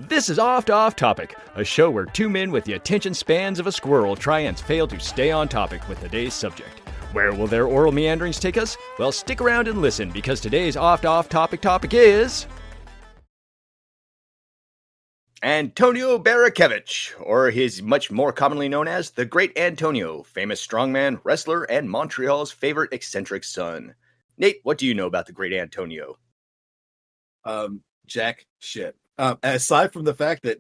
This is Off Topic, a show where two men with the attention spans of a squirrel try and fail to stay on topic with today's subject. Where will their oral meanderings take us? Well, stick around and listen, because today's Off topic is... Antonio Barrakevich, or he's much more commonly known as the Great Antonio, famous strongman, wrestler, and Montreal's favorite eccentric son. Nate, what do you know about the Great Antonio? Jack shit. Aside from the fact that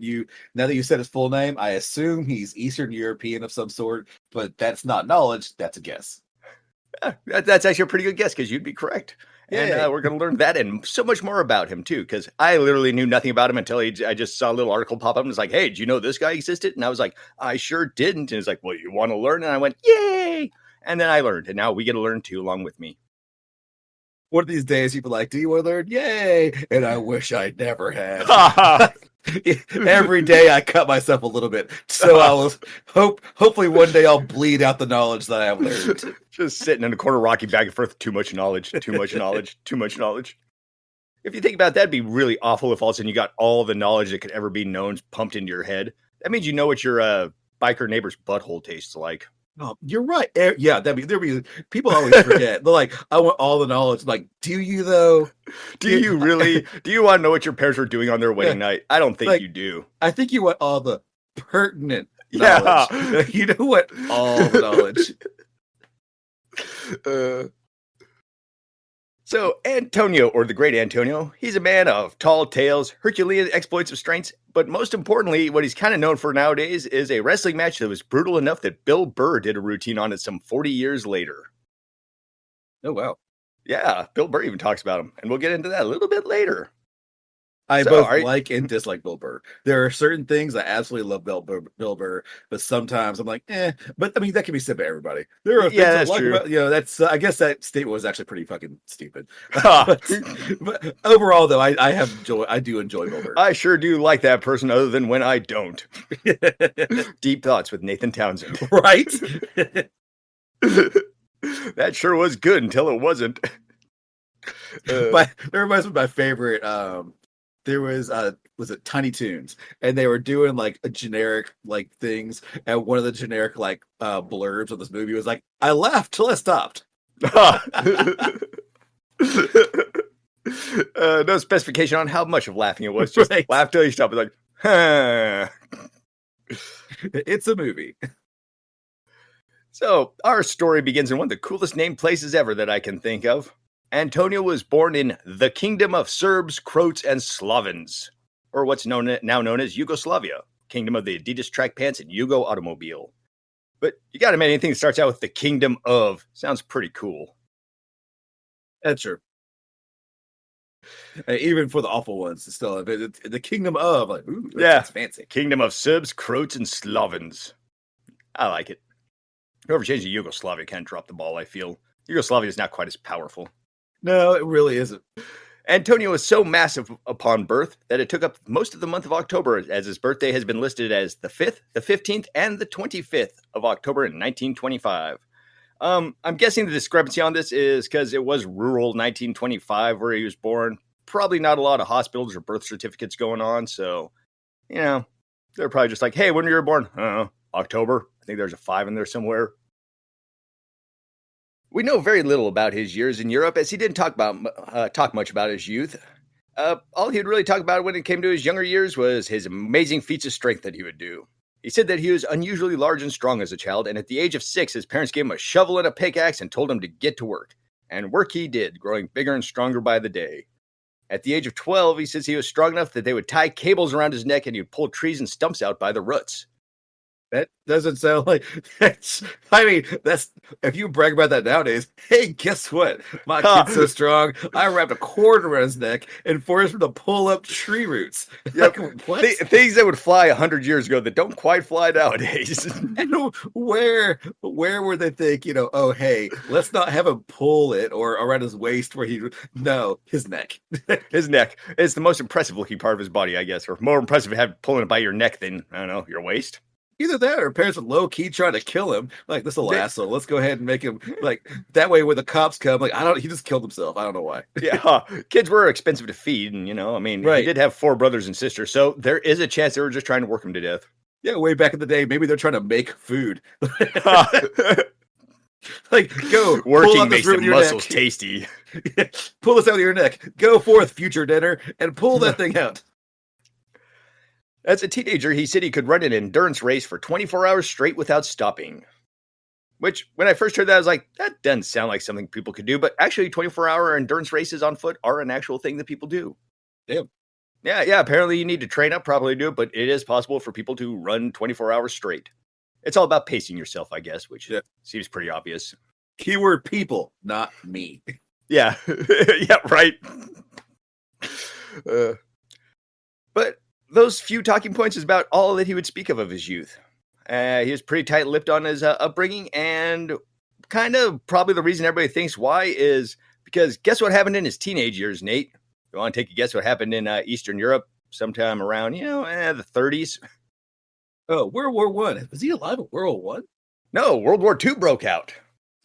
now that you said his full name, I assume he's Eastern European of some sort, but that's not knowledge, that's a guess. That's actually a pretty good guess, because you'd be correct. And we're going to learn that and so much more about him, too, because I literally knew nothing about him until I just saw a little article pop up and was like, hey, did you know this guy existed? And I was like, I sure didn't. And it's like, well, you want to learn? And I went, yay! And then I learned, and now we get to learn, too, along with me. One of these days, you'll be like, do you want to learn? Yay! And I wish I never had. Every day I cut myself a little bit. So I was hopefully one day I'll bleed out the knowledge that I have learned. Just sitting in a corner rocking back and forth. Too much knowledge, too much knowledge, too much knowledge. If you think about it, that'd be really awful if all of a sudden you got all the knowledge that could ever be known pumped into your head. That means you know what your biker neighbor's butthole tastes like. Oh, you're right. Yeah, there'd be people always forget. They're like, I want all the knowledge. Like, do you though? Do you really? Do you want to know what your parents were doing on their wedding night? I don't think you do. I think you want all the pertinent knowledge. Yeah. You know what? All the knowledge. So Antonio, or the Great Antonio, he's a man of tall tales, Herculean exploits of strengths, but most importantly, what he's kind of known for nowadays is a wrestling match that was brutal enough that Bill Burr did a routine on it some 40 years later. Oh, wow. Yeah, Bill Burr even talks about him, and we'll get into that a little bit later. I both like and dislike Bill Burr. There are certain things I absolutely love Bill Burr, but sometimes I'm like, But I mean, that can be said by everybody. There are things I like about, that's. I guess that statement was actually pretty fucking stupid. but overall, though, I do enjoy Bill Burr. I sure do like that person, other than when I don't. Deep Thoughts with Nathan Townsend. Right? That sure was good until it wasn't. That reminds me of my favorite. There was it Tiny Toons, and they were doing like a generic like things, and one of the generic like blurbs of this movie was like, I laughed till I stopped. No specification on how much of laughing it was, just right. Laugh till you stop. It's like, huh. It's a movie. So our story begins in one of the coolest named places ever that I can think of. Antonio was born in the Kingdom of Serbs, Croats, and Slavens, or what's now known as Yugoslavia, Kingdom of the Adidas track pants and Yugo automobile. But you gotta admit, anything that starts out with the Kingdom of sounds pretty cool. That's true. Even for the awful ones, it's still the Kingdom of, like, ooh, that's fancy. Kingdom of Serbs, Croats, and Slavens. I like it. Whoever changed to Yugoslavia kind of dropped the ball, I feel. Yugoslavia is not quite as powerful. No, it really isn't. Antonio was so massive upon birth that it took up most of the month of October, as his birthday has been listed as the 5th, the 15th, and the 25th of October in 1925. I'm guessing the discrepancy on this is because it was rural 1925 where he was born. Probably not a lot of hospitals or birth certificates going on, so, they're probably just like, hey, when were you born? I don't know, October. I think there's a 5 in there somewhere. We know very little about his years in Europe, as he didn't talk much about his youth. All he would really talk about when it came to his younger years was his amazing feats of strength that he would do. He said that he was unusually large and strong as a child, and at the age of 6, his parents gave him a shovel and a pickaxe and told him to get to work. And work he did, growing bigger and stronger by the day. At the age of 12, he says he was strong enough that they would tie cables around his neck and he would pull trees and stumps out by the roots. That doesn't sound like that's. I mean, that's if you brag about that nowadays. Hey, guess what? My kid's so strong. I wrapped a cord around his neck and forced him to pull up tree roots. Yep. Like, what? Things that would fly 100 years ago that don't quite fly nowadays. And where would they think? Oh, hey, let's not have him pull it or around his waist where his neck. His neck. It's the most impressive looking part of his body, I guess, or more impressive pulling it by your neck than, I don't know, your waist. Either that or parents were low key trying to kill him. Like, this will asshole. Let's go ahead and make him like that way when the cops come. Like, he just killed himself. I don't know why. Yeah, kids were expensive to feed, and he did have 4 brothers and sisters, so there is a chance they were just trying to work him to death. Yeah, way back in the day, maybe they're trying to make food. Like, go working makes the muscles tasty. Pull this out of your neck. Go forth, future dinner, and pull that thing out. As a teenager, he said he could run an endurance race for 24 hours straight without stopping. Which, when I first heard that, I was like, that doesn't sound like something people could do. But actually, 24-hour endurance races on foot are an actual thing that people do. Damn. Yeah. Apparently, you need to train up properly to do it, but it is possible for people to run 24 hours straight. It's all about pacing yourself, I guess, which seems pretty obvious. Keyword people, not me. Yeah. Yeah, right. But those few talking points is about all that he would speak of his youth. He was pretty tight-lipped on his upbringing, and kind of probably the reason everybody thinks why is because guess what happened in his teenage years, Nate? You want to take a guess what happened in Eastern Europe sometime around, the 30s? Oh, World War I. Was he alive at World War I? No, World War II broke out.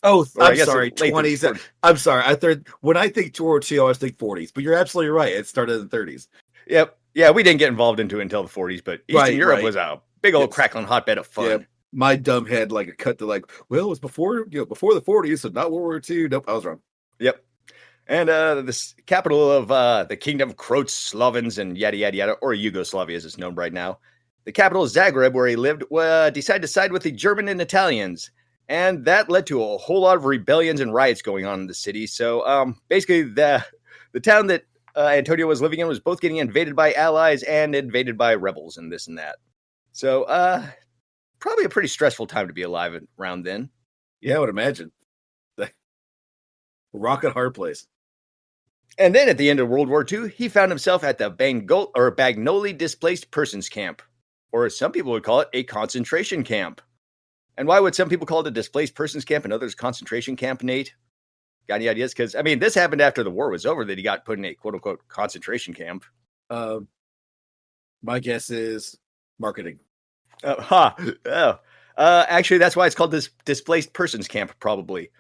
Oh, I'm sorry, 20s. I'm sorry. When I think World War II, I always think 40s, but you're absolutely right. It started in the 30s. Yep. Yeah, we didn't get involved into it until the 40s, but Eastern Europe was a big old crackling hotbed of fun. Yeah, my dumb head cut to well, it was before the 40s, so not World War II. Nope, I was wrong. Yep. And the capital of the Kingdom of Croats, Slovens, and yada, yada, yada, or Yugoslavia as it's known right now. The capital of Zagreb, where he lived, decided to side with the German and Italians. And that led to a whole lot of rebellions and riots going on in the city. So basically, the town that Antonio was living in was both getting invaded by allies and invaded by rebels and this and that. So probably a pretty stressful time to be alive around then. Yeah, I would imagine. Rocket hard place. And then at the end of World War II, he found himself at the Bagnoli Displaced Persons Camp, or as some people would call it, a concentration camp. And why would some people call it a displaced persons camp and others concentration camp, Nate? Got any ideas? Because, this happened after the war was over that he got put in a quote-unquote concentration camp. My guess is marketing. Actually, that's why it's called this displaced persons camp, probably.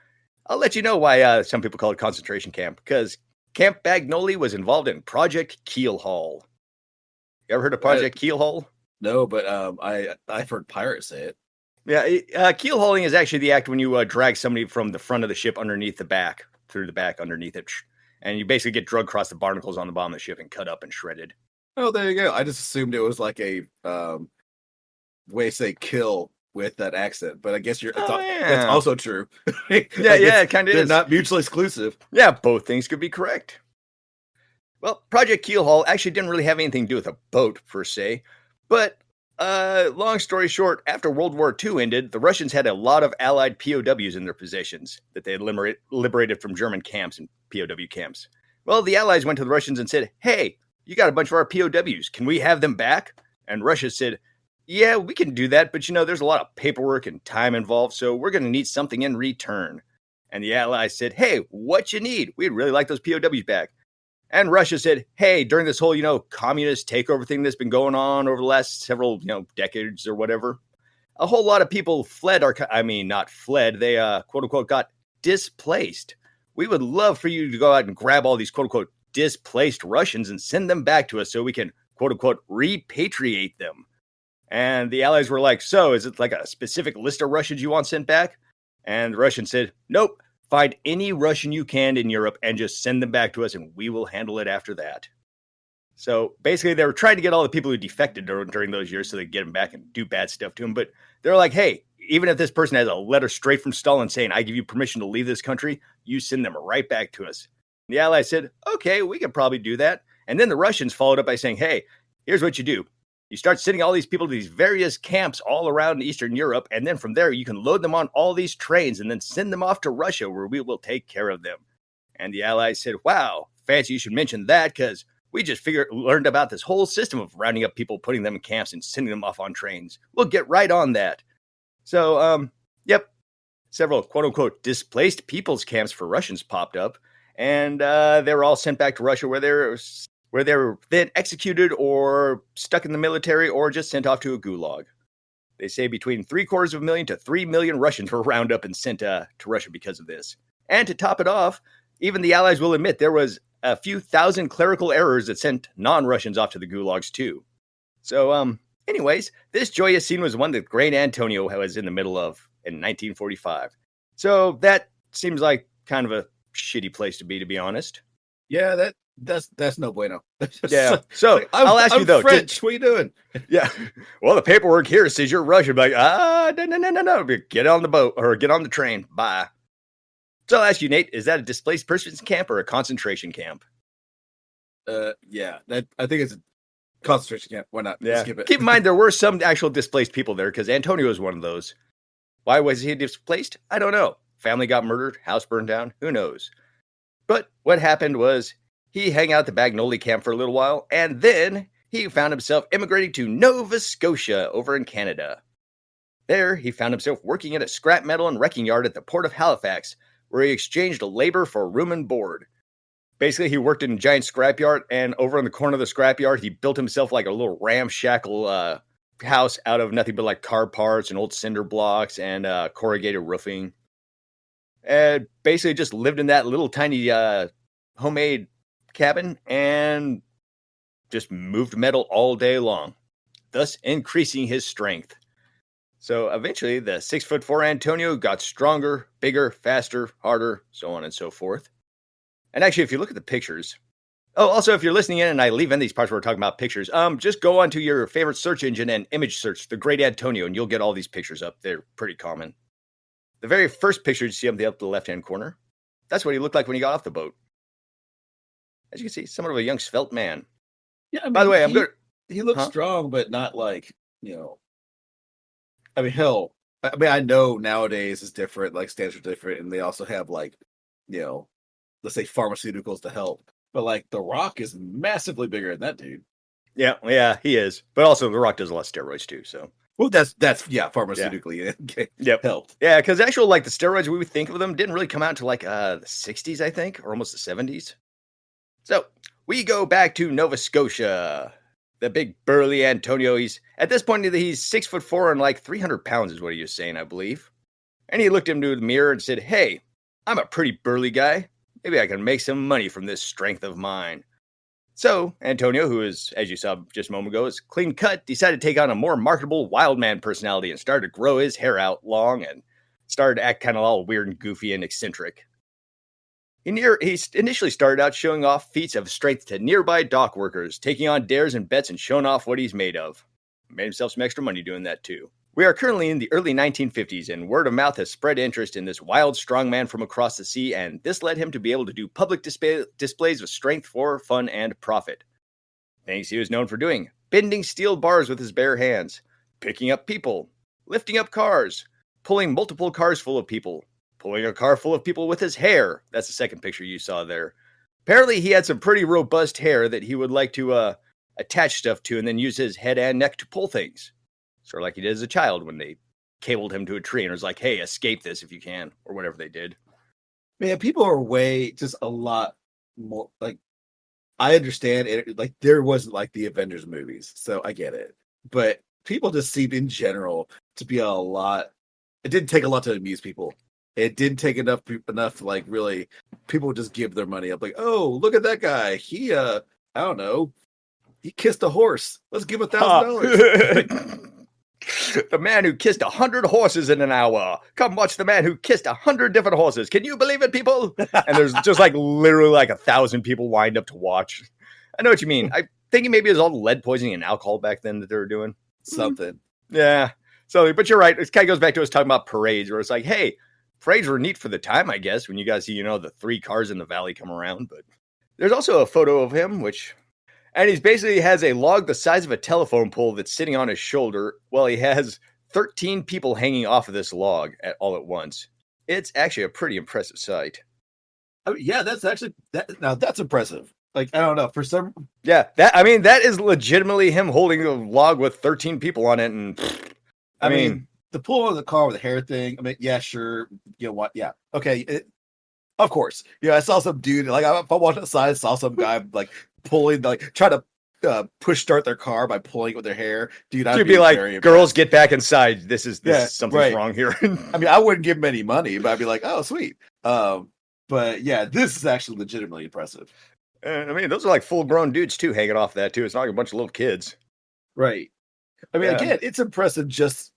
I'll let you know why some people call it concentration camp, because Camp Bagnoli was involved in Project Keelhaul. You ever heard of Project Keelhaul? No, but I've heard pirates say it. Yeah, keel hauling is actually the act when you drag somebody from the front of the ship underneath the back, through the back underneath it, and you basically get dragged across the barnacles on the bottom of the ship and cut up and shredded. Oh, there you go. I just assumed it was like a way to say kill with that accent, but I guess that's also true. Yeah, it kind of is. They're not mutually exclusive. Yeah, both things could be correct. Well, Project Keelhaul actually didn't really have anything to do with a boat, per se, but long story short, after World War II ended, the Russians had a lot of Allied POWs in their possessions that they had liberated from German camps and POW camps. Well, the Allies went to the Russians and said, hey, you got a bunch of our POWs. Can we have them back? And Russia said, yeah, we can do that, but there's a lot of paperwork and time involved, so we're going to need something in return. And the Allies said, hey, what you need? We'd really like those POWs back. And Russia said, hey, during this whole, communist takeover thing that's been going on over the last several, decades or whatever, a whole lot of people fled not fled, they, quote unquote, got displaced. We would love for you to go out and grab all these, quote unquote, displaced Russians and send them back to us so we can, quote unquote, repatriate them. And the Allies were like, so is it like a specific list of Russians you want sent back? And the Russians said, nope. Find any Russian you can in Europe and just send them back to us, and we will handle it after that. So basically, they were trying to get all the people who defected during those years so they could get them back and do bad stuff to them. But they're like, hey, even if this person has a letter straight from Stalin saying, I give you permission to leave this country, you send them right back to us. The Allies said, okay, we could probably do that. And then the Russians followed up by saying, hey, here's what you do. You start sending all these people to these various camps all around Eastern Europe, and then from there you can load them on all these trains and then send them off to Russia where we will take care of them. And the Allies said, wow, fancy you should mention that because we just learned about this whole system of rounding up people, putting them in camps and sending them off on trains. We'll get right on that. So, several quote-unquote displaced people's camps for Russians popped up, and they were all sent back to Russia where they were then executed or stuck in the military or just sent off to a gulag. They say between 750,000 to 3 million Russians were rounded up and sent to Russia because of this. And to top it off, even the Allies will admit there was a few thousand clerical errors that sent non-Russians off to the gulags too. So, anyways, this joyous scene was one that great Antonio was in the middle of in 1945. So that seems like kind of a shitty place to be honest. Yeah, that's no bueno. Yeah. So I'll ask you though. French, what are you doing? Yeah. Well, the paperwork here says you're Russian. Like, no. Get on the boat or get on the train. Bye. So I'll ask you, Nate, is that a displaced persons camp or a concentration camp? Yeah. I think it's a concentration camp. Why not? Yeah. Skip it. Keep in mind there were some actual displaced people there because Antonio was one of those. Why was he displaced? I don't know. Family got murdered, house burned down, who knows? But what happened was he hung out at the Bagnoli camp for a little while, and then he found himself immigrating to Nova Scotia over in Canada. There, he found himself working at a scrap metal and wrecking yard at the port of Halifax, where he exchanged labor for room and board. Basically, he worked in a giant scrapyard, and over in the corner of the scrapyard, he built himself like a little ramshackle house out of nothing but like car parts and old cinder blocks and corrugated roofing. And basically just lived in that little tiny homemade cabin and just moved metal all day long, thus increasing his strength. So eventually the 6'4" Antonio got stronger, bigger, faster, harder, so on and so forth. And actually, if you look at the pictures, also, if you're listening in and I leave in these parts where we're talking about pictures, just go onto your favorite search engine and image search The Great Antonio, and you'll get all these pictures up. They're pretty common. The very first picture you see up the left-hand corner, that's what he looked like when he got off the boat. As you can see, somewhat of a young svelte man. Yeah, I mean, by the way, he looks strong, but not like, I mean, hell, I know nowadays is different, like standards are different, and they also have like, let's say pharmaceuticals to help. But like The Rock is massively bigger than that dude. Yeah, he is. But also The Rock does a lot of steroids too, so. Well, that's pharmaceutically helped. Yeah, because actual like the steroids we would think of them didn't really come out until like the 60s, I think, or almost the 70s. So we go back to Nova Scotia. The big burly Antonio. At this point he's 6'4" and like 300 pounds is what he was saying, I believe. And he looked into the mirror and said, "Hey, I'm a pretty burly guy. Maybe I can make some money from this strength of mine." So, Antonio, who is, as you saw just a moment ago, is clean cut, decided to take on a more marketable wild man personality and started to grow his hair out long and started to act kind of all weird and goofy and eccentric. He initially started out showing off feats of strength to nearby dock workers, taking on dares and bets and showing off what he's made of. Made himself some extra money doing that too. We are currently in the early 1950s, and word of mouth has spread interest in this wild strongman from across the sea, and this led him to be able to do public displays of strength for fun and profit. Things he was known for doing: bending steel bars with his bare hands, picking up people, lifting up cars, pulling multiple cars full of people, pulling a car full of people with his hair. That's the second picture you saw there. Apparently, he had some pretty robust hair that he would like to attach stuff to and then use his head and neck to pull things. Sort of like he did as a child when they cabled him to a tree and was like, "Hey, escape this if you can," or whatever they did. Man, people are just a lot more, like, I understand it. Like, there wasn't like the Avengers movies, so I get it. But people just seemed in general to be a lot. It didn't take a lot to amuse people. It didn't take enough to like really people would just give their money up. Like, oh, look at that guy. He, I don't know. He kissed a horse. Let's give $1,000. The man who kissed 100 horses in an hour. Come watch the man who kissed 100 different horses. Can you believe it, people? And there's just like literally like 1,000 people lined up to watch. I know what you mean. I'm thinking maybe it was all the lead poisoning and alcohol back then that they were doing. Something. Yeah. So, but you're right. It kind of goes back to us talking about parades where it's like, hey, parades were neat for the time, I guess, when you guys see, the 3 cars in the valley come around. But there's also a photo of him, and he basically has a log the size of a telephone pole that's sitting on his shoulder while he has 13 people hanging off of this log all at once. It's actually a pretty impressive sight. I mean, yeah, that's actually now that's impressive. Like, I don't know, for some. Yeah, that is legitimately him holding a log with 13 people on it, and I mean, the pull on the car with the hair thing. I mean, yeah, sure, you know what? Yeah, okay, of course. Yeah, I saw some dude like if I walked outside, I saw some guy like pulling, like trying to push start their car by pulling it with their hair, dude, I'd be like, girls, get back inside. This is something's wrong here. I mean, I wouldn't give him any money, but I'd be like, oh, sweet. But yeah, this is actually legitimately impressive. I mean, those are like full-grown dudes too, hanging off that too. It's not like a bunch of little kids, right? I mean, again, it's impressive. Just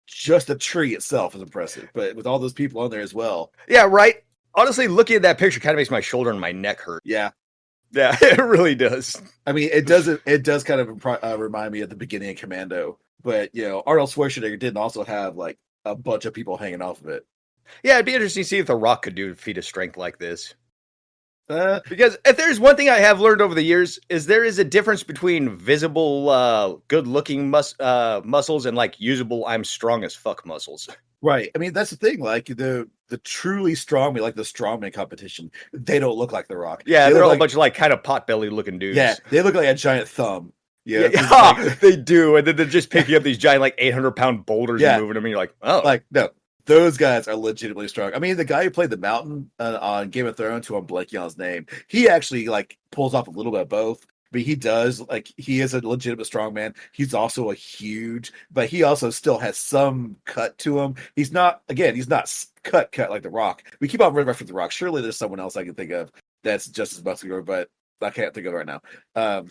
just the tree itself is impressive, but with all those people on there as well. Yeah, right. Honestly, looking at that picture kind of makes my shoulder and my neck hurt. Yeah, it really does. I mean, it does kind of remind me of the beginning of Commando, but Arnold Schwarzenegger didn't also have like a bunch of people hanging off of it. Yeah, it'd be interesting to see if The Rock could do a feat of strength like this. Because if there's one thing I have learned over the years is there is a difference between visible, good-looking muscles and like usable "I'm strong as fuck" muscles. Right. I mean, that's the thing. Like the truly strong, like the strongman competition, they don't look like The Rock. Yeah, they're all a bunch of like kind of pot-belly looking dudes. Yeah, they look like a giant thumb. Yeah, they do, and then they're just picking up these giant like 800-pound boulders and moving them, and you're like, oh, like no. Those guys are legitimately strong. I mean, the guy who played the Mountain on Game of Thrones, who I'm blanking on his name, he actually like pulls off a little bit of both. But he does he is a legitimate strongman. He's also a huge, but he also still has some cut to him. He's not cut like The Rock. We keep on referencing The Rock. Surely there's someone else I can think of that's just as muscular, but I can't think of it right now.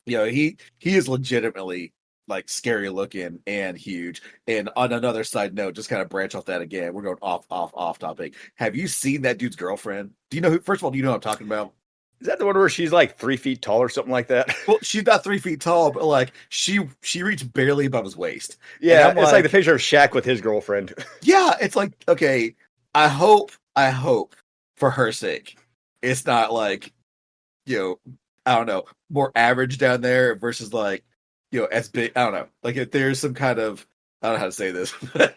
He is legitimately like scary looking and huge. And on another side note, just kind of branch off that again. We're going off topic. Have you seen that dude's girlfriend? Do you know who? First of all, do you know what I'm talking about? Is that the one where she's like 3 feet tall or something like that? Well, she's not 3 feet tall, but like she reached barely above his waist. Yeah, it's like the picture of Shaq with his girlfriend. Yeah, it's like, okay, I hope for her sake, it's not like, I don't know, more average down there versus like, as big. I don't know. Like if there's some kind of, I don't know how to say this, but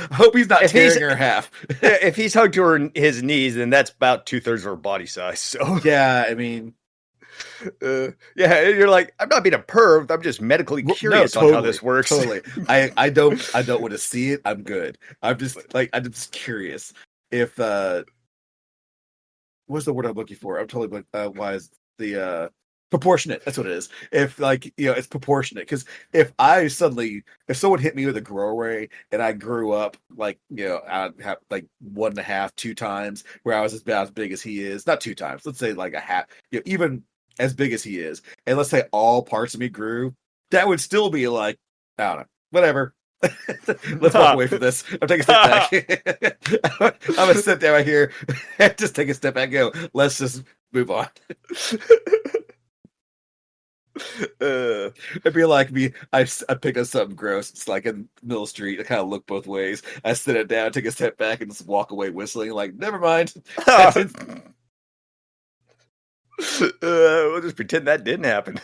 I hope he's not tearing her half. If he's hugged to his knees, then that's about 2/3 of her body size. So yeah, I mean, you're like, I'm not being a perv. I'm just medically curious on how this works. Totally. I don't want to see it. I'm good. I'm just curious if what's the word I'm looking for? I'm totally why is the proportionate. That's what it is. If it's proportionate. Because if someone hit me with a grow ray and I grew up I'd have like 1.5, 2 times where I was about as big as he is. Not 2 times. Let's say like a half. Even as big as he is. And let's say all parts of me grew. That would still be like, I don't know. Whatever. Let's walk away from this. I'm taking a step back. I'm gonna sit down right here and just take a step back and go, let's just move on. It'd be like me. I pick up something gross. It's like in the middle of the street. I kind of look both ways. I sit it down, take a step back, and just walk away whistling. Like, never mind. We'll just pretend that didn't happen.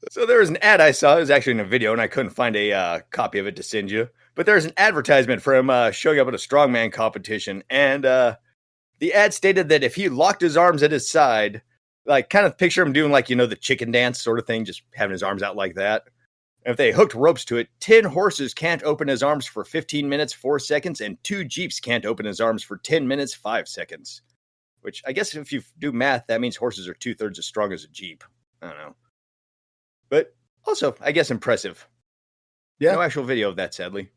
So there was an ad I saw. It was actually in a video, and I couldn't find a copy of it to send you. But there's an advertisement for him showing up at a strongman competition, and the ad stated that if he locked his arms at his side, like kind of picture him doing like, the chicken dance sort of thing, just having his arms out like that. And if they hooked ropes to it, 10 horses can't open his arms for 15 minutes, 4 seconds, and 2 Jeeps can't open his arms for 10 minutes, 5 seconds. Which I guess if you do math, that means horses are 2/3 as strong as a Jeep. I don't know. But also, I guess impressive. Yeah. No actual video of that, sadly.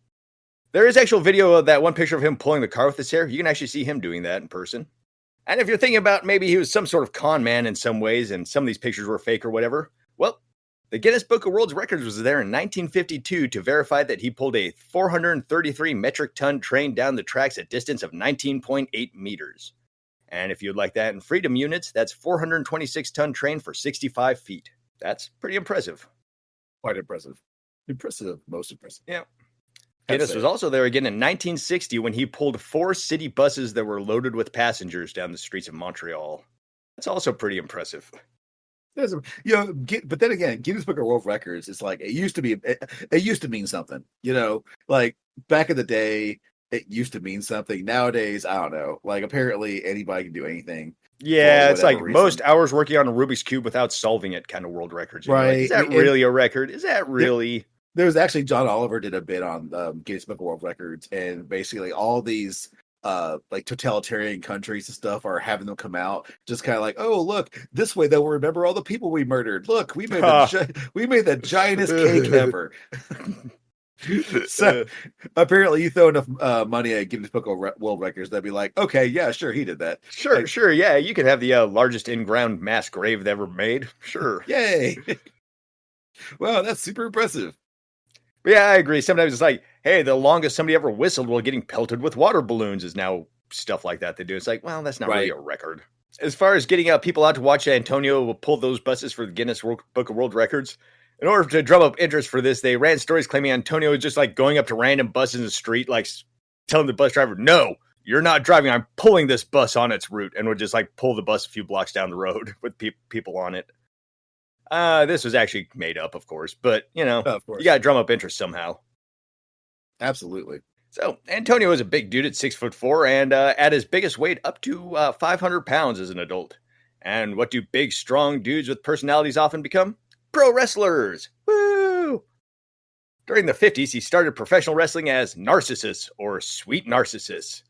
There is actual video of that one picture of him pulling the car with his hair. You can actually see him doing that in person. And if you're thinking about maybe he was some sort of con man in some ways and some of these pictures were fake or whatever, well, the Guinness Book of World Records was there in 1952 to verify that he pulled a 433 metric ton train down the tracks at a distance of 19.8 meters. And if you'd like that in freedom units, that's 426 ton train for 65 feet. That's pretty impressive. Quite impressive. Impressive. Most impressive. Yeah. Guinness was also there again in 1960 when he pulled 4 city buses that were loaded with passengers down the streets of Montreal. That's also pretty impressive. But then again, Guinness Book of World Records is like, it used to mean something, like back in the day, it used to mean something. Nowadays, I don't know, like apparently anybody can do anything. Yeah, it's like most hours working on a Rubik's Cube without solving it kind of world records. Right. Like, is that really a record? Is that really... There was actually John Oliver did a bit on Guinness Book of World Records, and basically all these like totalitarian countries and stuff are having them come out, just kind of like, oh look, this way they'll remember all the people we murdered. Look, we made the giantest cake ever. So apparently, you throw enough money at Guinness Book of World Records, they'd be like, okay, yeah, sure, he did that. Sure, yeah, you could have the largest in-ground mass grave ever made. Sure, yay! Wow, that's super impressive. Yeah, I agree. Sometimes it's like, hey, the longest somebody ever whistled while getting pelted with water balloons is now stuff like that they do. It's like, well, that's not really a record. As far as getting people out to watch Antonio pull those buses for the Guinness Book of World Records, in order to drum up interest for this, they ran stories claiming Antonio was just like going up to random buses in the street, like telling the bus driver, no, you're not driving. I'm pulling this bus on its route, and would just like pull the bus a few blocks down the road with people on it. This was actually made up, of course, but you know, you got to drum up interest somehow. Absolutely. So Antonio was a big dude at 6'4", and at his biggest weight, up to 500 pounds as an adult. And what do big, strong dudes with personalities often become? Pro wrestlers. Woo! During the 50s, he started professional wrestling as Narcissus, or Sweet Narcissus,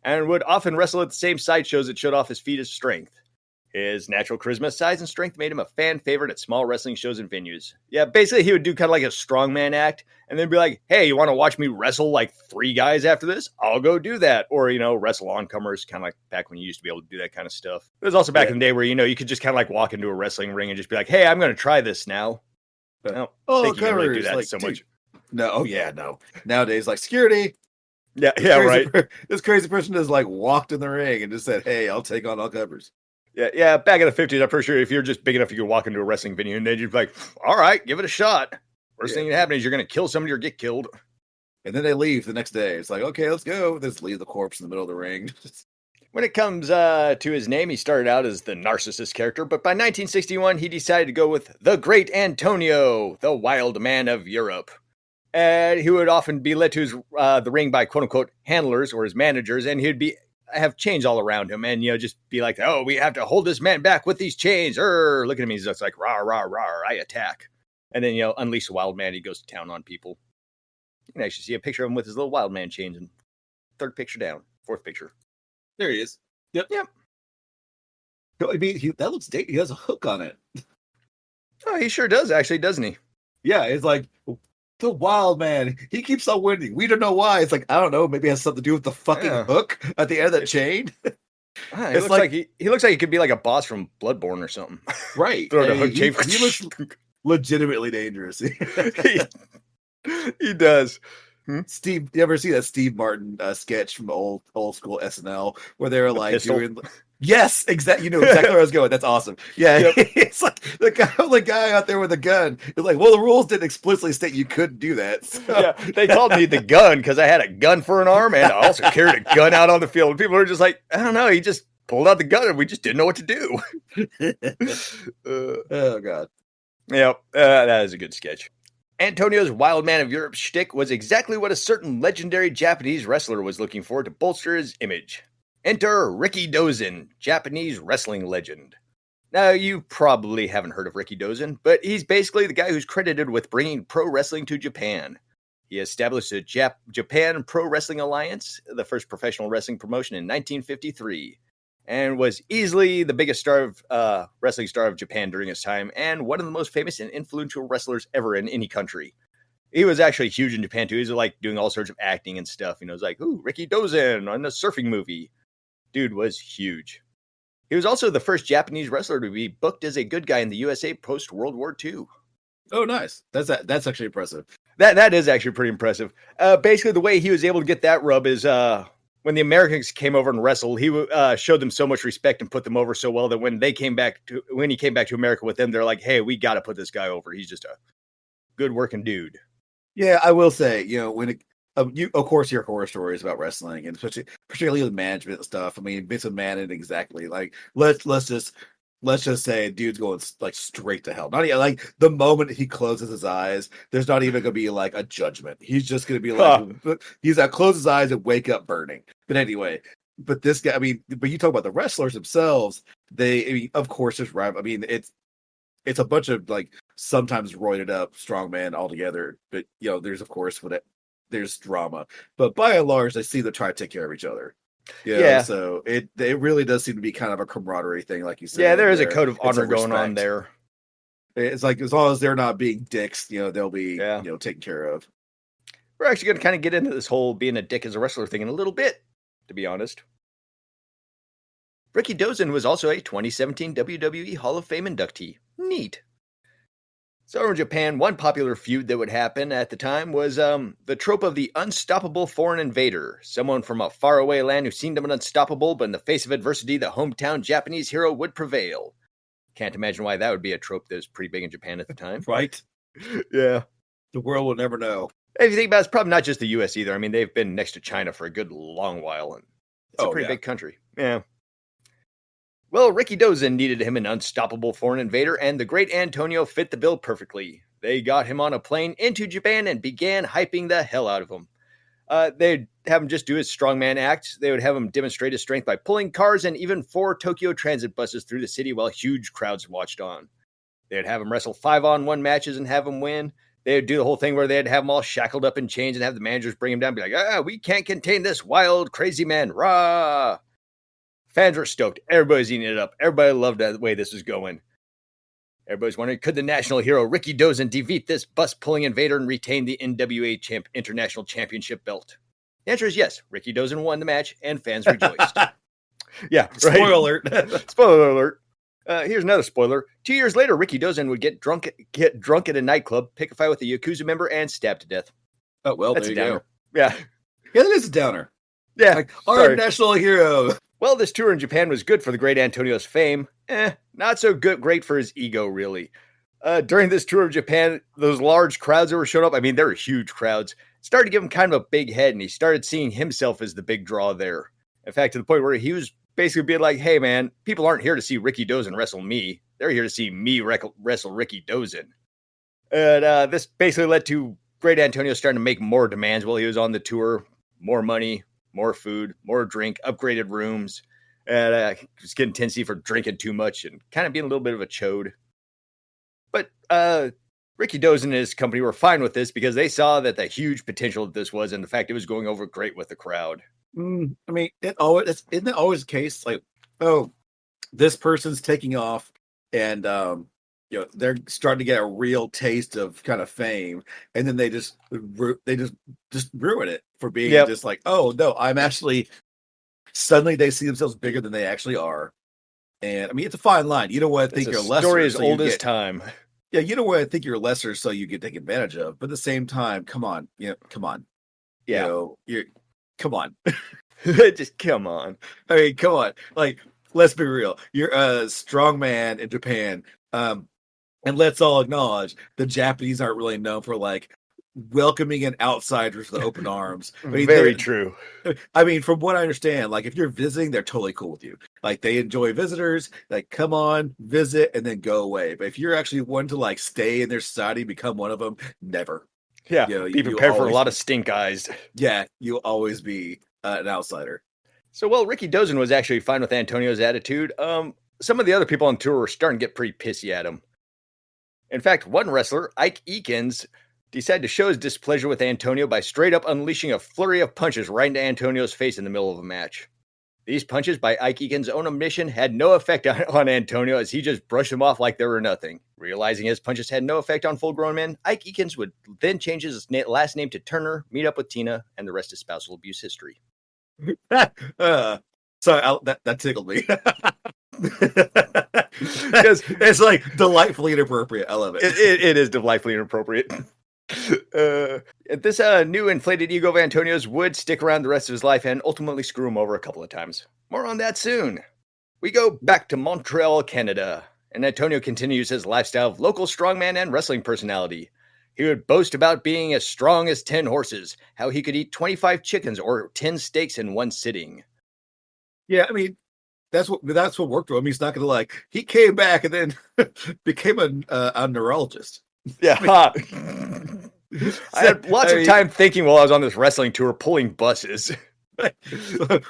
and would often wrestle at the same sideshows that showed off his feat of strength. His natural charisma, size, and strength made him a fan favorite at small wrestling shows and venues. Yeah, basically he would do kind of like a strongman act and then be like, hey, you want to watch me wrestle like 3 guys after this? I'll go do that. Or, you know, wrestle oncomers, kind of like back when you used to be able to do that kind of stuff. It was also back in the day where, you know, you could just kind of like walk into a wrestling ring and just be like, hey, I'm going to try this now. But, I don't think you can really do that like, so much. No, no. Nowadays, like, security. Yeah, right. This crazy person just like walked in the ring and just said, hey, I'll take on all covers. Yeah. Back in the 50s, I'm pretty sure if you're just big enough, you could walk into a wrestling venue and they'd be like, all right, give it a shot. Worst thing that happen is you're going to kill somebody or get killed. And then they leave the next day. It's like, okay, let's go. Just leave the corpse in the middle of the ring. When it comes to his name, he started out as the Narcissus character, but by 1961, he decided to go with the Great Antonio, the Wild Man of Europe. And he would often be led to his the ring by quote-unquote handlers or his managers, and he'd have chains all around him and, you know, just be like, oh, we have to hold this man back with these chains. Look at him. He's just like, rah, rah, rah, I attack. And then, you know, unleash the wild man. He goes to town on people. You can actually see a picture of him with his little wild man chains. And 3rd picture down. 4th picture. There he is. Yep. I mean, that looks dated. He has a hook on it. Oh, he sure does, actually, doesn't he? Yeah, it's like the wild man. He keeps on winning. We don't know why. It's like, I don't know. Maybe it has something to do with the fucking hook at the end of that chain. He looks like he could be like a boss from Bloodborne or something. Right. Throwing a hook chain. He looks legitimately dangerous. He does. Steve, you ever see that Steve Martin sketch from old school SNL where they were like doing? Yes, exactly. You know exactly where I was going. That's awesome. Yeah, it's like the guy out there with a gun. It's like, well, the rules didn't explicitly state you couldn't do that. So. Yeah, they called me the gun because I had a gun for an arm and I also carried a gun out on the field. And people were just like, I don't know. He just pulled out the gun and we just didn't know what to do. Oh God. Yeah, that is a good sketch. Antonio's Wild Man of Europe shtick was exactly what a certain legendary Japanese wrestler was looking for to bolster his image. Enter Rikidozan, Japanese wrestling legend. Now, you probably haven't heard of Rikidozan, but he's basically the guy who's credited with bringing pro wrestling to Japan. He established the Japan Pro Wrestling Alliance, the first professional wrestling promotion in 1953, and was easily the biggest wrestling star of Japan during his time, and one of the most famous and influential wrestlers ever in any country. He was actually huge in Japan, too. He was like doing all sorts of acting and stuff. You know, it was like, ooh, Rikidozan on a surfing movie. Dude was huge. He was also the first Japanese wrestler to be booked as a good guy in the USA post-World War II. Oh, nice. That's actually impressive. That is actually pretty impressive. Basically, the way he was able to get that rub is when the Americans came over and wrestled, he showed them so much respect and put them over so well that when he came back to America with them, they're like, hey, we got to put this guy over. He's just a good working dude. Yeah, I will say, you know, when you of course hear horror stories about wrestling and particularly with management and stuff. I mean, bits of management exactly. Like let's just say dude's going like straight to hell. Not even like the moment he closes his eyes, there's not even gonna be like a judgment. He's just gonna be like he's gonna close his eyes and wake up burning. But anyway, but this guy, I mean, but you talk about the wrestlers themselves, of course there's I mean, it's a bunch of like sometimes roided up strongman all together, but you know, there's of course there's drama, but by and large, they seem to try to take care of each other. So it really does seem to be kind of a camaraderie thing, like you said. Yeah, there is a code of honor going on there. It's like, as long as they're not being dicks, they'll be taken care of. We're actually going to kind of get into this whole being a dick as a wrestler thing in a little bit, to be honest. Rikidozan was also a 2017 WWE Hall of Fame inductee. Neat. So in Japan, one popular feud that would happen at the time was the trope of the unstoppable foreign invader, someone from a faraway land who seemed unstoppable, but in the face of adversity, the hometown Japanese hero would prevail. Can't imagine why that would be a trope that was pretty big in Japan at the time. Right? Yeah. The world will never know. If you think about it, it's probably not just the U.S. either. I mean, they've been next to China for a good long while, and it's a pretty big country. Yeah. Well, Rikidozan needed him an unstoppable foreign invader, and the great Antonio fit the bill perfectly. They got him on a plane into Japan and began hyping the hell out of him. They'd have him just do his strongman act. They would have him demonstrate his strength by pulling cars and even 4 Tokyo Transit buses through the city while huge crowds watched on. They'd have him wrestle 5-on-1 matches and have him win. They'd do the whole thing where they'd have him all shackled up in chains and have the managers bring him down and be like, we can't contain this wild, crazy man. Rah! Fans were stoked. Everybody's eating it up. Everybody loved the way this was going. Everybody's wondering, could the national hero Rikidozan defeat this bus-pulling invader and retain the NWA International Championship belt? The answer is yes. Rikidozan won the match, and fans rejoiced. Yeah, right. Spoiler alert. Spoiler alert. Here's another spoiler. 2 years later, Rikidozan would get drunk at a nightclub, pick a fight with a Yakuza member, and stab to death. Oh, well, that's there you go. Yeah. Yeah, that is a downer. Yeah. Like, our national hero. Well, this tour in Japan was good for the great Antonio's fame. Not so great for his ego, really. During this tour of Japan, those large crowds that were showing up, I mean, they were huge crowds, started to give him kind of a big head, and he started seeing himself as the big draw there. In fact, to the point where he was basically being like, hey, man, people aren't here to see Rikidozan wrestle me. They're here to see me wrestle Rikidozan. And this basically led to great Antonio starting to make more demands while he was on the tour. More money, more food, more drink, upgraded rooms. And he was getting tipsy for drinking too much and kind of being a little bit of a chode. But Rikidozan and his company were fine with this because they saw that the huge potential that this was and the fact it was going over great with the crowd. I mean, isn't it always the case? Like, this person's taking off and, they're starting to get a real taste of kind of fame. And then they just ruin it for being just like, oh, no, I'm actually... Suddenly they see themselves bigger than they actually are. And I mean, it's a fine line. You don't want to think you're lesser. Story as old as time. Yeah, you don't want to think you're lesser so you get taken advantage of. But at the same time, come on. Come on. Yeah. Come on. Just come on. I mean, come on. Like, let's be real. You're a strong man in Japan. And let's all acknowledge the Japanese aren't really known for like welcoming an outsider with open arms. I mean, very true. I mean, from what I understand, like if you're visiting, they're totally cool with you. Like they enjoy visitors. Like, come on, visit, and then go away. But if you're actually one to like stay in their society, become one of them, never. Yeah, be prepared for a lot of stink eyes. Yeah, you'll always be an outsider. So, well, Rikidozan was actually fine with Antonio's attitude. Some of the other people on tour were starting to get pretty pissy at him. In fact, one wrestler, Ike Eakins, decided to show his displeasure with Antonio by straight up unleashing a flurry of punches right into Antonio's face in the middle of a match. These punches by Ike Eakins' own admission had no effect on Antonio as he just brushed them off like they were nothing. Realizing his punches had no effect on full-grown men, Ike Eakins would then change his last name to Turner, meet up with Tina, and the rest is spousal abuse history. Sorry, that tickled me. Because it's like delightfully inappropriate. I love it. It is delightfully inappropriate. This new inflated ego of Antonio's would stick around the rest of his life and ultimately screw him over a couple of times. More on that soon. We go back to Montreal, Canada, and Antonio continues his lifestyle of local strongman and wrestling personality. He would boast about being as strong as 10 horses, how he could eat 25 chickens or 10 steaks in one sitting. Yeah, I mean, that's what worked for him. He's not going to he came back and then became a neurologist. Yeah. I had lots of time thinking while I was on this wrestling tour pulling buses.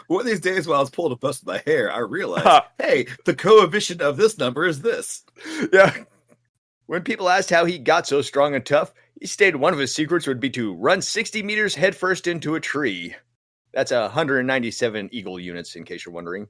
One of these days while I was pulling a bus with my hair, I realized, hey, the coefficient of this number is this. Yeah. When people asked how he got so strong and tough, he stated one of his secrets would be to run 60 meters headfirst into a tree. That's 197 Eagle units, in case you're wondering.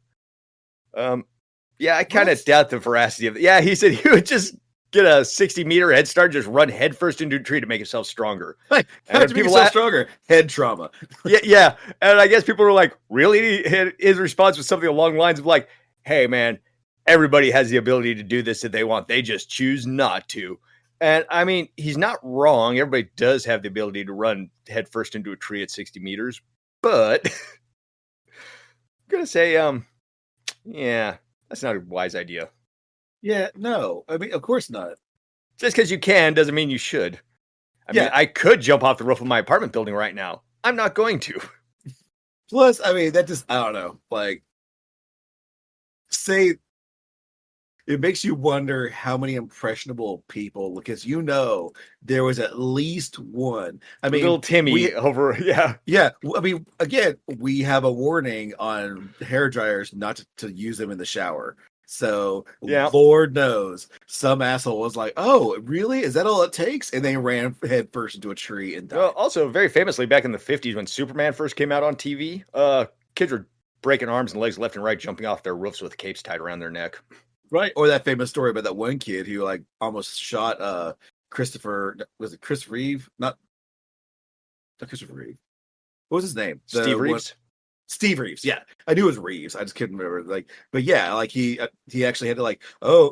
Yeah, I kind of doubt the veracity of it. Yeah, he said he would just get a 60-meter head start, just run headfirst into a tree to make himself stronger. How to make yourself stronger? Head trauma. Yeah. And I guess people were like, really? His response was something along the lines of like, hey, man, everybody has the ability to do this if they want. They just choose not to. And I mean, he's not wrong. Everybody does have the ability to run headfirst into a tree at 60 meters. But I'm going to say, yeah, that's not a wise idea. Yeah, no. I mean, of course not. Just because you can doesn't mean you should. I mean, I could jump off the roof of my apartment building right now. I'm not going to. Plus, I mean, that just, I don't know. Like, say, it makes you wonder how many impressionable people, because there was at least one. I mean, little Timmy over, yeah. Yeah. I mean, again, we have a warning on hair dryers not to use them in the shower. So, Lord knows, some asshole was like, "Oh, really? Is that all it takes?" And they ran headfirst into a tree and died. Well, also, very famously, back in the 50s when Superman first came out on TV, kids were breaking arms and legs left and right, jumping off their roofs with capes tied around their neck. Right. Or that famous story about that one kid who like almost shot Christopher Reeve? Not Christopher Reeve. What was his name? Steve Reeves. Steve Reeves, yeah, I knew it was Reeves. I just couldn't remember. Like, but yeah, like he actually had to like,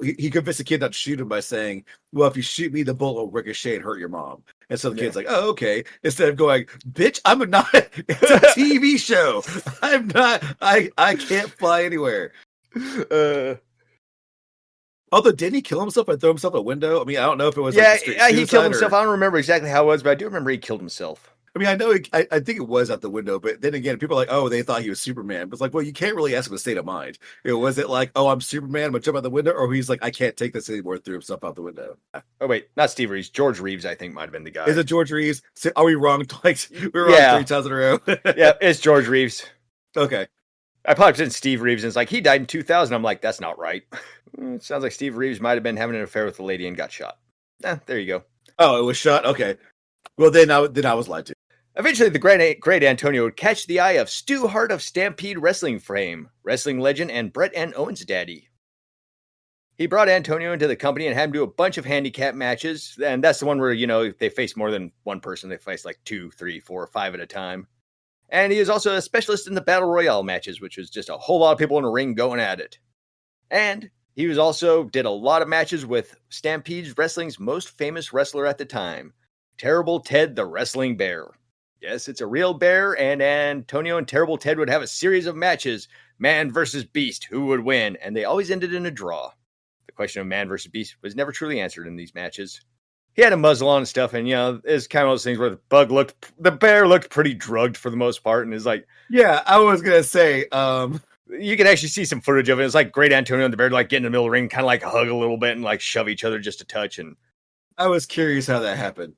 he convinced the kid not to shoot him by saying, "Well, if you shoot me, the bullet will ricochet and hurt your mom." And so the kid's like, "Oh, okay." Instead of going, "Bitch, I'm not." It's a TV show. I'm not. I can't fly anywhere. Although, didn't he kill himself and throw himself out a window? I mean, I don't know if it was. Yeah, he killed himself. I don't remember exactly how it was, but I do remember he killed himself. I mean, I know. I think it was out the window, but then again, people are like, "Oh, they thought he was Superman." But it's like, well, you can't really ask him a state of mind. Was it like, "Oh, I'm Superman, I'm gonna jump out the window," or he's like, "I can't take this anymore," threw himself out the window? Oh wait, not Steve Reeves. George Reeves, I think, might have been the guy. Is it George Reeves? So, are we wrong twice? We're wrong 3 times in a row. Yeah, it's George Reeves. Okay. I probably said Steve Reeves, and it's like he died in 2000. I'm like, that's not right. It sounds like Steve Reeves might have been having an affair with a lady and got shot. There you go. Oh, it was shot. Okay. Well, then I was lied to. Eventually, the great Antonio would catch the eye of Stu Hart of Stampede Wrestling fame, wrestling legend, and Brett and Owen's daddy. He brought Antonio into the company and had him do a bunch of handicap matches, and that's the one where, they face more than one person. They face like 2, 3, 4, 5 at a time. And he is also a specialist in the Battle Royale matches, which was just a whole lot of people in a ring going at it. And he was also did a lot of matches with Stampede Wrestling's most famous wrestler at the time, Terrible Ted the Wrestling Bear. Yes, it's a real bear, and Antonio and Terrible Ted would have a series of matches, man versus beast, who would win, and they always ended in a draw. The question of man versus beast was never truly answered in these matches. He had a muzzle on and stuff, and it's kind of those things where the bear looked pretty drugged for the most part, and is like, yeah, I was gonna say, you can actually see some footage of it. It's like Great Antonio and the bear like get in the middle of the ring, kind of like hug a little bit and like shove each other just a touch. And I was curious how that happened.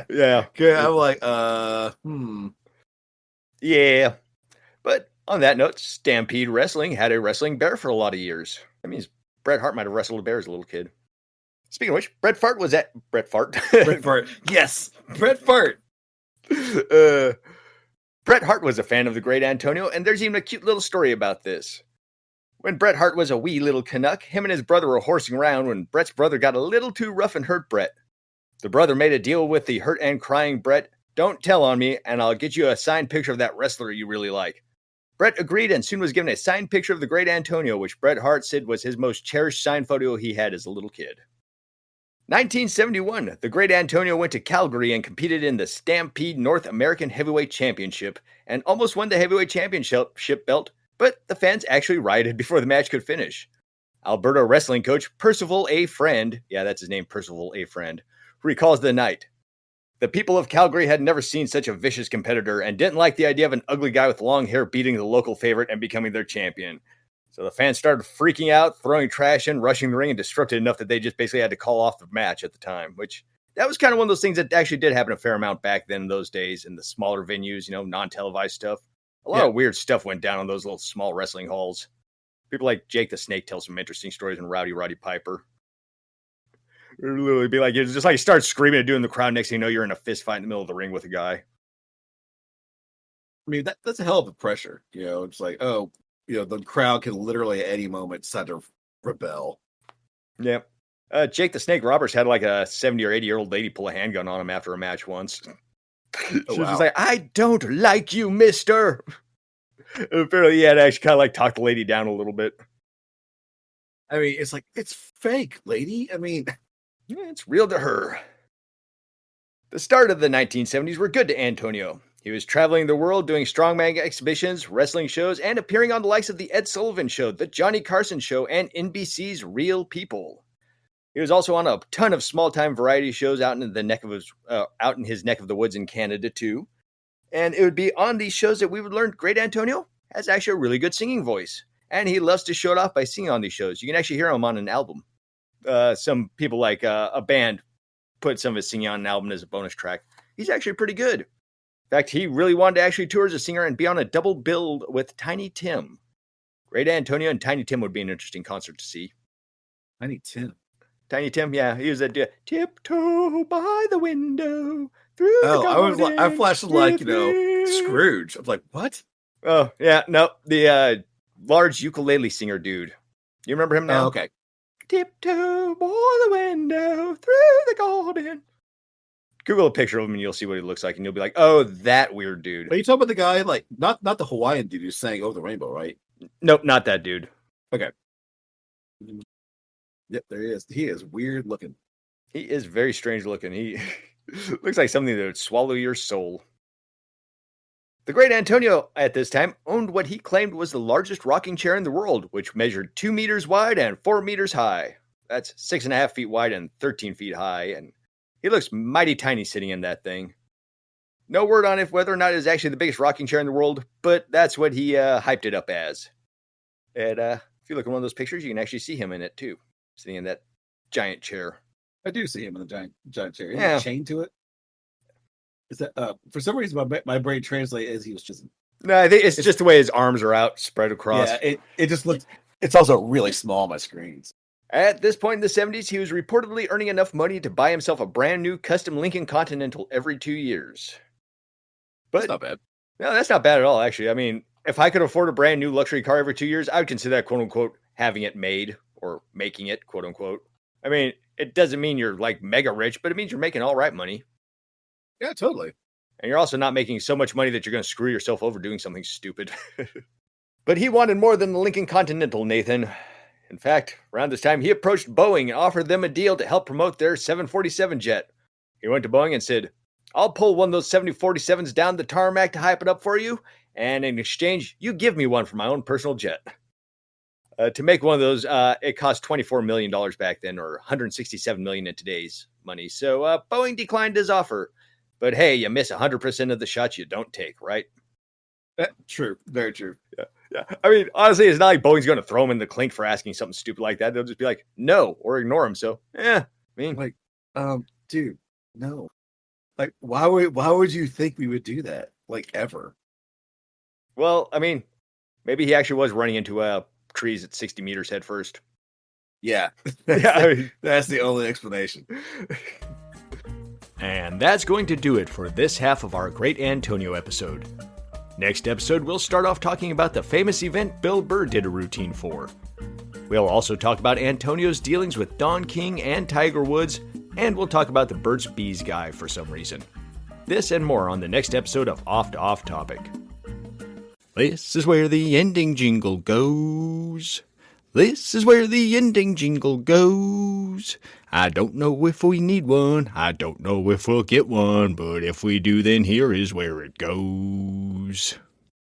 Yeah. I'm like, Yeah. But on that note, Stampede Wrestling had a wrestling bear for a lot of years. That means Bret Hart might have wrestled a bear as a little kid. Speaking of which, Bret Fart was at Bret Fart. Bret Fart. Yes. Bret Fart. Bret Hart was a fan of the great Antonio, and there's even a cute little story about this. When Bret Hart was a wee little Canuck, him and his brother were horsing around when Bret's brother got a little too rough and hurt Bret. The brother made a deal with the hurt and crying Bret. Don't tell on me, and I'll get you a signed picture of that wrestler you really like. Bret agreed and soon was given a signed picture of the great Antonio, which Bret Hart said was his most cherished signed photo he had as a little kid. 1971, the great Antonio went to Calgary and competed in the Stampede North American Heavyweight Championship and almost won the Heavyweight Championship belt, but the fans actually rioted before the match could finish. Alberta wrestling coach Percival A. Friend, yeah, that's his name, Percival A. Friend, recalls the night. The people of Calgary had never seen such a vicious competitor and didn't like the idea of an ugly guy with long hair beating the local favorite and becoming their champion. So the fans started freaking out, throwing trash in, rushing the ring, and disrupted enough that they just basically had to call off the match at the time, which that was kind of one of those things that actually did happen a fair amount back then in those days in the smaller venues, non-televised stuff. A lot of weird stuff went down in those little small wrestling halls. People like Jake the Snake tell some interesting stories, and Roddy Piper. It would literally be like, it's just like you start screaming and doing the crowd. Next thing you know, you're in a fist fight in the middle of the ring with a guy. mean, that's a hell of a pressure. It's like, oh, the crowd can literally at any moment decide to rebel. Yeah. Jake the Snake Roberts had like a 70 or 80-year-old lady pull a handgun on him after a match once. She was just like, I don't like you, mister. Apparently, he had to actually kind of like talk the lady down a little bit. I mean, it's like, it's fake, lady. I mean, yeah, it's real to her. The start of the 1970s were good to Antonio. He was traveling the world doing strongman exhibitions, wrestling shows, and appearing on the likes of The Ed Sullivan Show, The Johnny Carson Show, and NBC's Real People. He was also on a ton of small-time variety shows out in his neck of the woods in Canada too. And it would be on these shows that we would learn Great Antonio has actually a really good singing voice. And he loves to show it off by singing on these shows. You can actually hear him on an album. Some people like a band put some of his singing on an album as a bonus track. He's actually pretty good. In fact, he really wanted to actually tour as a singer and be on a double bill with Tiny Tim. Great Antonio and Tiny Tim would be an interesting concert to see. Tiny Tim, yeah. He was a tiptoe by the window through the garden. I flashed like, Scrooge. I was like, what? Oh, yeah, no. The large ukulele singer dude. You remember him now? Oh, okay. Tiptoe by the window through the garden. Google a picture of him and you'll see what he looks like, and you'll be like, "Oh, that weird dude." Are you talking about the guy like not the Hawaiian dude who sang "Over the Rainbow," right? Nope, not that dude. Okay. Yep, there he is. He is weird looking. He is very strange looking. He looks like something that would swallow your soul. The Great Antonio, at this time, owned what he claimed was the largest rocking chair in the world, which measured 2 meters wide and 4 meters high. That's 6.5 feet wide and 13 feet high, and he looks mighty tiny sitting in that thing. No word on whether or not it is actually the biggest rocking chair in the world, but that's what he hyped it up as. And if you look at one of those pictures, you can actually see him in it too, sitting in that giant chair. I do see him in the giant chair. Yeah. Chained to it. Is that for some reason my brain translates as he was just. No, I think it's just the way his arms are out, spread across. Yeah, it just looks. It's also really small on my screens. At this point in the 70s, he was reportedly earning enough money to buy himself a brand new custom Lincoln Continental every 2 years. But that's not bad. No, that's not bad at all, actually. I mean, if I could afford a brand new luxury car every 2 years, I would consider that, quote unquote, having it made or making it, quote unquote. I mean, it doesn't mean you're like mega rich, but it means you're making all right money. Yeah, totally. And you're also not making so much money that you're going to screw yourself over doing something stupid. But he wanted more than the Lincoln Continental, Nathan. In fact, around this time, he approached Boeing and offered them a deal to help promote their 747 jet. He went to Boeing and said, "I'll pull one of those 747s down the tarmac to hype it up for you, and in exchange, you give me one for my own personal jet." To make one of those, it cost $24 million back then, or $167 million in today's money. So Boeing declined his offer. But hey, you miss 100% of the shots you don't take, right? True. Very true. Yeah. I mean, honestly, it's not like Boeing's going to throw him in the clink for asking something stupid like that. They'll just be like, no, or ignore him. So, I mean, like, dude, no. Like, why would you think we would do that? Like, ever? Well, I mean, maybe he actually was running into trees at 60 meters head first. Yeah. That's the only explanation. And that's going to do it for this half of our Great Antonio episode. Next episode, we'll start off talking about the famous event Bill Burr did a routine for. We'll also talk about Antonio's dealings with Don King and Tiger Woods, and we'll talk about the Burt's Bees guy for some reason. This and more on the next episode of Off to Off Topic. This is where the ending jingle goes. This is where the ending jingle goes. I don't know if we need one. I don't know if we'll get one. But if we do, then here is where it goes.